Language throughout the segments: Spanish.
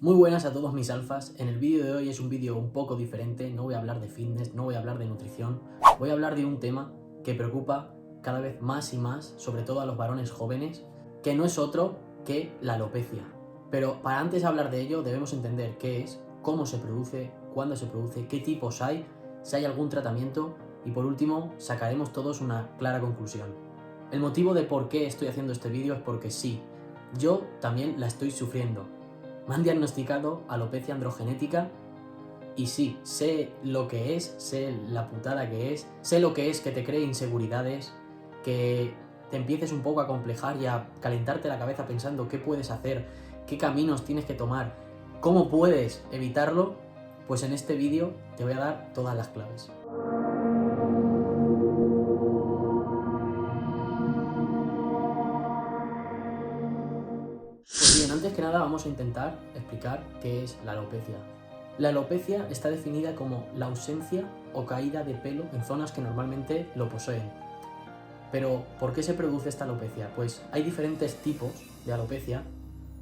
Muy buenas a todos mis alfas. En el vídeo de hoy es un vídeo un poco diferente. No voy a hablar de fitness, no voy a hablar de nutrición. Voy a hablar de un tema que preocupa cada vez más y más, sobre todo a los varones jóvenes, que no es otro que la alopecia. Pero para antes de hablar de ello debemos entender qué es, cómo se produce, cuándo se produce, qué tipos hay, si hay algún tratamiento y por último sacaremos todos una clara conclusión. El motivo de por qué estoy haciendo este vídeo es porque sí, yo también la estoy sufriendo. Me han diagnosticado alopecia androgenética y sí, sé lo que es, sé la putada que es, sé lo que es que te cree inseguridades, que te empieces un poco a complejar y a calentarte la cabeza pensando qué puedes hacer, qué caminos tienes que tomar, cómo puedes evitarlo. Pues en este vídeo te voy a dar todas las claves. Pues bien, antes que nada vamos a intentar explicar qué es la alopecia. La alopecia está definida como la ausencia o caída de pelo en zonas que normalmente lo poseen. Pero, ¿por qué se produce esta alopecia? Pues hay diferentes tipos de alopecia,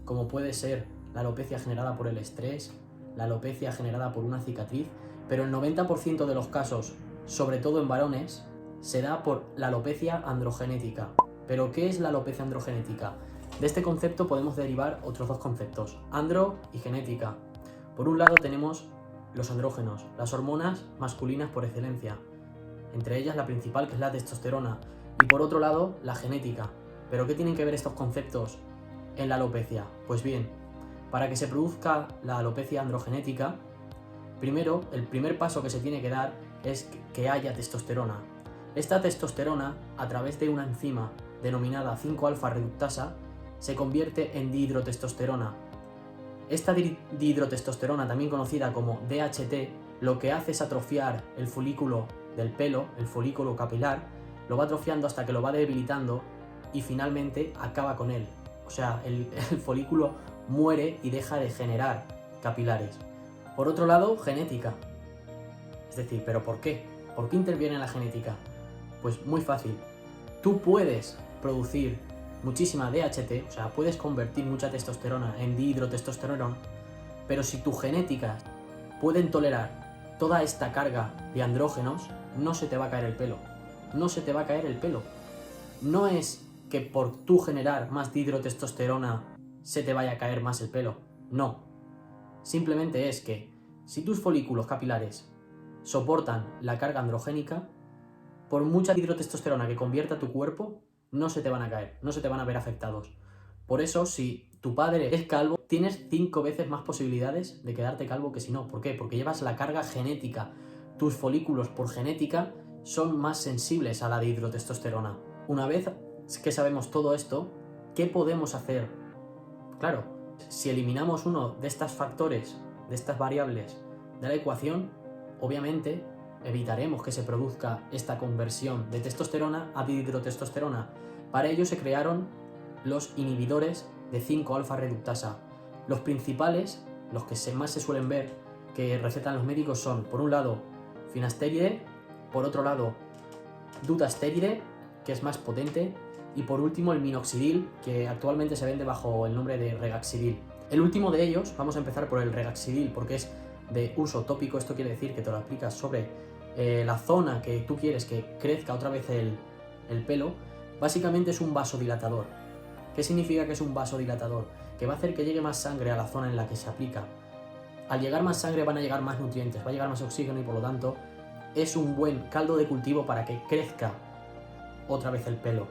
como puede ser la alopecia generada por el estrés, la alopecia generada por una cicatriz, pero el 90% de los casos, sobre todo en varones, se da por la alopecia androgenética. ¿Pero qué es la alopecia androgenética? De este concepto podemos derivar otros dos conceptos, andro y genética. Por un lado tenemos los andrógenos, las hormonas masculinas por excelencia, entre ellas la principal, que es la testosterona, y por otro lado la genética. ¿Pero qué tienen que ver estos conceptos en la alopecia? Pues bien, para que se produzca la alopecia androgenética, primero, el primer paso que se tiene que dar es que haya testosterona. Esta testosterona, a través de una enzima denominada 5-alfa reductasa, se convierte en dihidrotestosterona. Esta dihidrotestosterona, también conocida como DHT, lo que hace es atrofiar el folículo del pelo, el folículo capilar, lo va atrofiando hasta que lo va debilitando y finalmente acaba con él. O sea, el folículo muere y deja de generar capilares. Por otro lado, genética. Es decir, ¿pero por qué? ¿Por qué interviene la genética? Pues muy fácil. Tú puedes producir muchísima DHT, o sea, puedes convertir mucha testosterona en dihidrotestosterona, pero si tus genéticas pueden tolerar toda esta carga de andrógenos, no se te va a caer el pelo. No se te va a caer el pelo. No es que por tú generar más dihidrotestosterona se te vaya a caer más el pelo. No. Simplemente es que si tus folículos capilares soportan la carga androgénica, por mucha dihidrotestosterona que convierta tu cuerpo, no se te van a caer, no se te van a ver afectados. Por eso, si tu padre es calvo, tienes 5 veces más posibilidades de quedarte calvo que si no. ¿Por qué? Porque llevas la carga genética. Tus folículos por genética son más sensibles a la dihidrotestosterona. Una vez que sabemos todo esto, ¿qué podemos hacer? Claro, si eliminamos uno de estos factores, de estas variables de la ecuación, obviamente evitaremos que se produzca esta conversión de testosterona a dihidrotestosterona. Para ello se crearon los inhibidores de 5-alfa reductasa. Los principales, los que más se suelen ver, que recetan los médicos son, por un lado, finasteride, por otro lado, dutasteride, que es más potente, y por último el minoxidil, que actualmente se vende bajo el nombre de regaxidil. El último de ellos, vamos a empezar por el regaxidil, porque es de uso tópico. Esto quiere decir que te lo aplicas sobre la zona que tú quieres que crezca otra vez el pelo. Básicamente es un vasodilatador. ¿Qué significa que es un vasodilatador? Que va a hacer que llegue más sangre a la zona en la que se aplica. Al llegar más sangre van a llegar más nutrientes, va a llegar más oxígeno y por lo tanto es un buen caldo de cultivo para que crezca otra vez el pelo.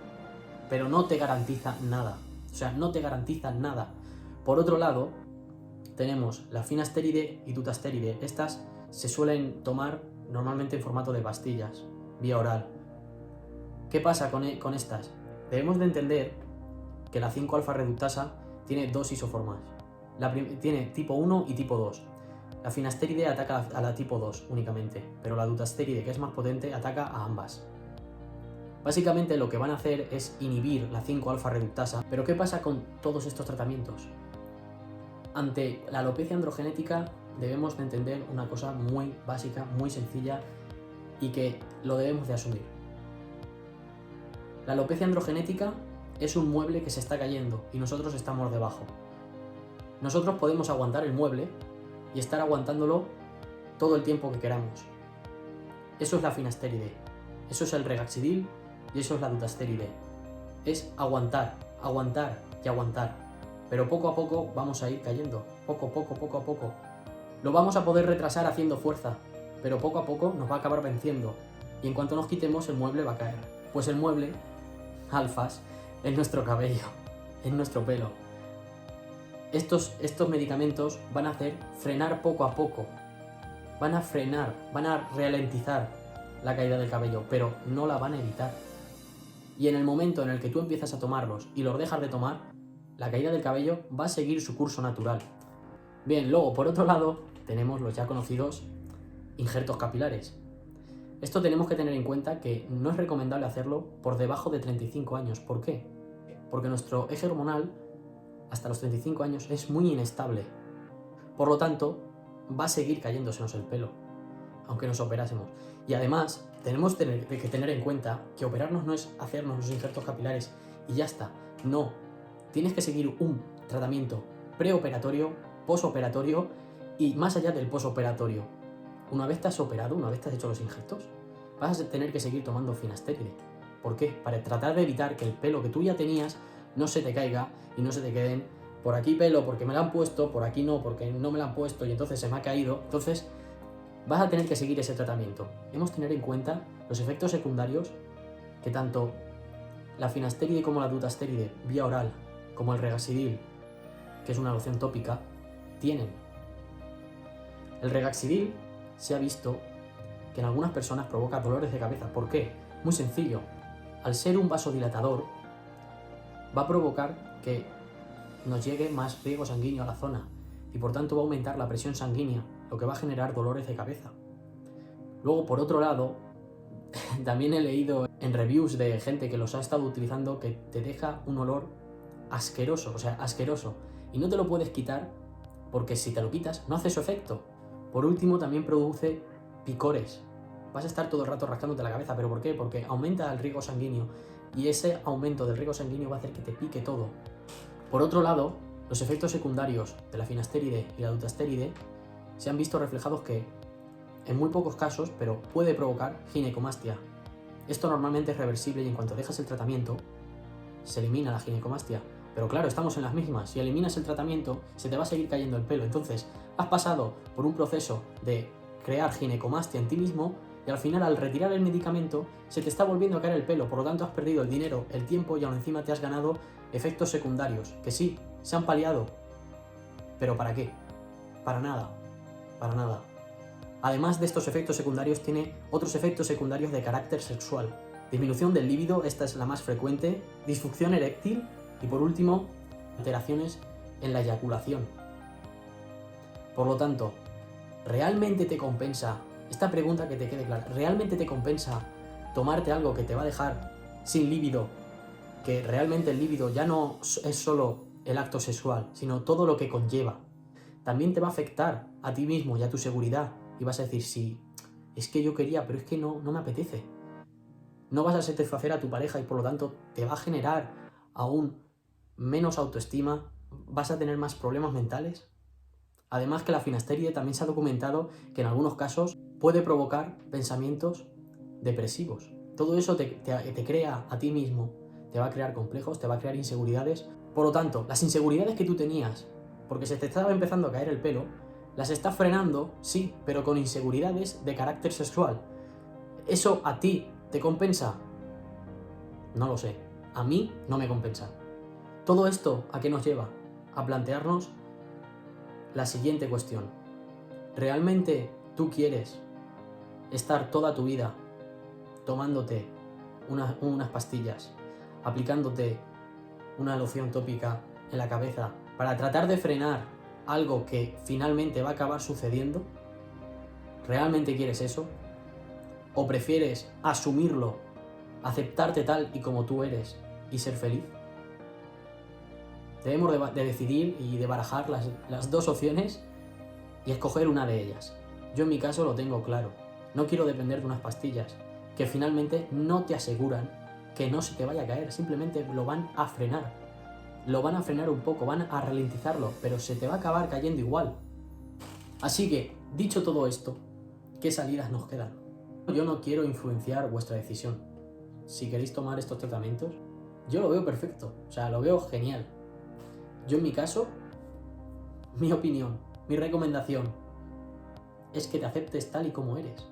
Pero no te garantiza nada. O sea, no te garantiza nada. Por otro lado, tenemos la finasteride y dutasteride. Estas se suelen tomar normalmente en formato de pastillas, vía oral. ¿Qué pasa con estas? Debemos de entender que la 5-alfa reductasa tiene dos isoformas. Tiene tipo 1 y tipo 2. La finasteride ataca a la tipo 2 únicamente, pero la dutasteride, que es más potente, ataca a ambas. Básicamente lo que van a hacer es inhibir la 5-alfa reductasa. Pero ¿qué pasa con todos estos tratamientos? Ante la alopecia androgenética debemos de entender una cosa muy básica, muy sencilla y que lo debemos de asumir. La alopecia androgenética es un mueble que se está cayendo y nosotros estamos debajo. Nosotros podemos aguantar el mueble y estar aguantándolo todo el tiempo que queramos. Eso es la finastéride, eso es el regaxidil y eso es la dutasteride. Es aguantar, aguantar y aguantar. Pero poco a poco vamos a ir cayendo, poco a poco. Lo vamos a poder retrasar haciendo fuerza, pero poco a poco nos va a acabar venciendo. Y en cuanto nos quitemos, el mueble va a caer. Pues el mueble, alfas, es nuestro cabello, es nuestro pelo. Estos medicamentos van a hacer frenar poco a poco. Van a frenar, van a ralentizar la caída del cabello, pero no la van a evitar. Y en el momento en el que tú empiezas a tomarlos y los dejas de tomar, la caída del cabello va a seguir su curso natural. Bien, luego por otro lado tenemos los ya conocidos injertos capilares. Esto tenemos que tener en cuenta que no es recomendable hacerlo por debajo de 35 años. ¿Por qué? Porque nuestro eje hormonal hasta los 35 años es muy inestable. Por lo tanto, va a seguir cayéndosenos el pelo, aunque nos operásemos. Y además, tenemos que tener en cuenta que operarnos no es hacernos los injertos capilares y ya está. No, tienes que seguir un tratamiento preoperatorio, posoperatorio y más allá del posoperatorio. Una vez te has operado, una vez te has hecho los injertos, vas a tener que seguir tomando finastéride. ¿Por qué? Para tratar de evitar que el pelo que tú ya tenías no se te caiga y no se te queden por aquí pelo porque me lo han puesto, por aquí no porque no me lo han puesto y entonces se me ha caído. Entonces vas a tener que seguir ese tratamiento. Debemos tener en cuenta los efectos secundarios que tanto la finastéride como la dutasteride vía oral, como el regaxidil, que es una loción tópica, tienen. El regaxidil se ha visto que en algunas personas provoca dolores de cabeza. ¿Por qué? Muy sencillo. Al ser un vasodilatador, va a provocar que nos llegue más riego sanguíneo a la zona y por tanto va a aumentar la presión sanguínea, lo que va a generar dolores de cabeza. Luego, por otro lado, también he leído en reviews de gente que los ha estado utilizando que te deja un olor asqueroso, o sea, asqueroso, y no te lo puedes quitar porque si te lo quitas no hace su efecto. Por último, también produce picores. Vas a estar todo el rato rascándote la cabeza, ¿pero por qué? Porque aumenta el riego sanguíneo y ese aumento del riego sanguíneo va a hacer que te pique todo. Por otro lado, los efectos secundarios de la finastéride y la dutasteride se han visto reflejados que, en muy pocos casos, pero puede provocar ginecomastia. Esto normalmente es reversible y en cuanto dejas el tratamiento, se elimina la ginecomastia. Pero claro, estamos en las mismas. Si eliminas el tratamiento, se te va a seguir cayendo el pelo. Entonces, has pasado por un proceso de crear ginecomastia en ti mismo y al final, al retirar el medicamento, se te está volviendo a caer el pelo. Por lo tanto, has perdido el dinero, el tiempo y aún encima te has ganado efectos secundarios. Que sí, se han paliado. ¿Pero para qué? Para nada. Para nada. Además de estos efectos secundarios, tiene otros efectos secundarios de carácter sexual. Disminución del líbido, esta es la más frecuente, disfunción eréctil y por último, alteraciones en la eyaculación. Por lo tanto, ¿realmente te compensa? Esta pregunta que te quede clara, ¿realmente te compensa tomarte algo que te va a dejar sin líbido? Que realmente el líbido ya no es solo el acto sexual, sino todo lo que conlleva. También te va a afectar a ti mismo y a tu seguridad. Y vas a decir, sí, es que yo quería, pero es que no me apetece. No vas a satisfacer a tu pareja y por lo tanto te va a generar aún menos autoestima, vas a tener más problemas mentales. Además que la finastéride también se ha documentado que en algunos casos puede provocar pensamientos depresivos. Todo eso te crea a ti mismo, te va a crear complejos, te va a crear inseguridades. Por lo tanto, las inseguridades que tú tenías, porque se te estaba empezando a caer el pelo, las estás frenando, sí, pero con inseguridades de carácter sexual. ¿Eso a ti te compensa? No lo sé. A mí no me compensa. ¿Todo esto a qué nos lleva? A plantearnos la siguiente cuestión. ¿Realmente tú quieres estar toda tu vida tomándote unas pastillas, aplicándote una loción tópica en la cabeza para tratar de frenar algo que finalmente va a acabar sucediendo? ¿Realmente quieres eso? ¿O prefieres asumirlo, aceptarte tal y como tú eres y ser feliz? Debemos de decidir y de barajar las dos opciones y escoger una de ellas. Yo en mi caso lo tengo claro. No quiero depender de unas pastillas que finalmente no te aseguran que no se te vaya a caer, simplemente lo van a frenar. lo van a frenar un poco, van a ralentizarlo, pero se te va a acabar cayendo igual. Así que, dicho todo esto, ¿qué salidas nos quedan? Yo no quiero influenciar vuestra decisión. Si queréis tomar estos tratamientos, yo lo veo perfecto, o sea, lo veo genial. Yo en mi caso, mi opinión, mi recomendación es que te aceptes tal y como eres.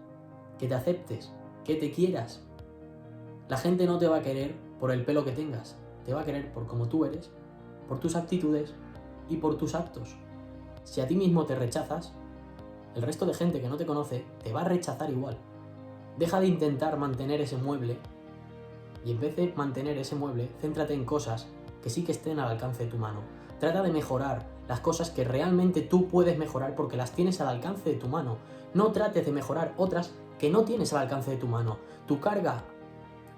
Que te aceptes, que te quieras. La gente no te va a querer por el pelo que tengas, te va a querer por como tú eres, por tus actitudes y por tus actos. Si a ti mismo te rechazas, el resto de gente que no te conoce te va a rechazar igual. Deja de intentar mantener ese mueble y en vez de mantener ese mueble, céntrate en cosas que sí que estén al alcance de tu mano. Trata de mejorar las cosas que realmente tú puedes mejorar porque las tienes al alcance de tu mano. No trates de mejorar otras que no tienes al alcance de tu mano. Tu carga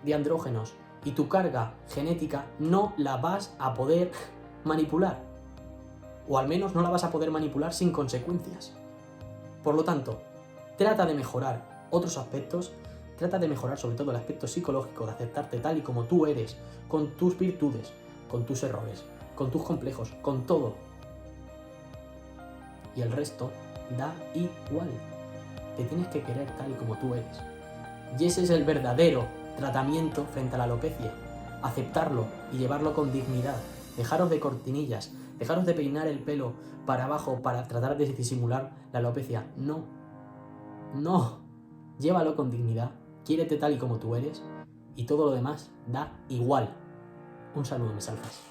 de andrógenos y tu carga genética no la vas a poder manipular. O al menos no la vas a poder manipular sin consecuencias. Por lo tanto, trata de mejorar otros aspectos, trata de mejorar sobre todo el aspecto psicológico, de aceptarte tal y como tú eres, con tus virtudes, con tus errores, con tus complejos, con todo. Y el resto da igual. Te tienes que querer tal y como tú eres. Y ese es el verdadero tratamiento frente a la alopecia. Aceptarlo y llevarlo con dignidad. Dejaros de cortinillas, dejaros de peinar el pelo para abajo para tratar de disimular la alopecia. No. No. Llévalo con dignidad, quiérete tal y como tú eres y todo lo demás da igual. Un saludo, mis alfas.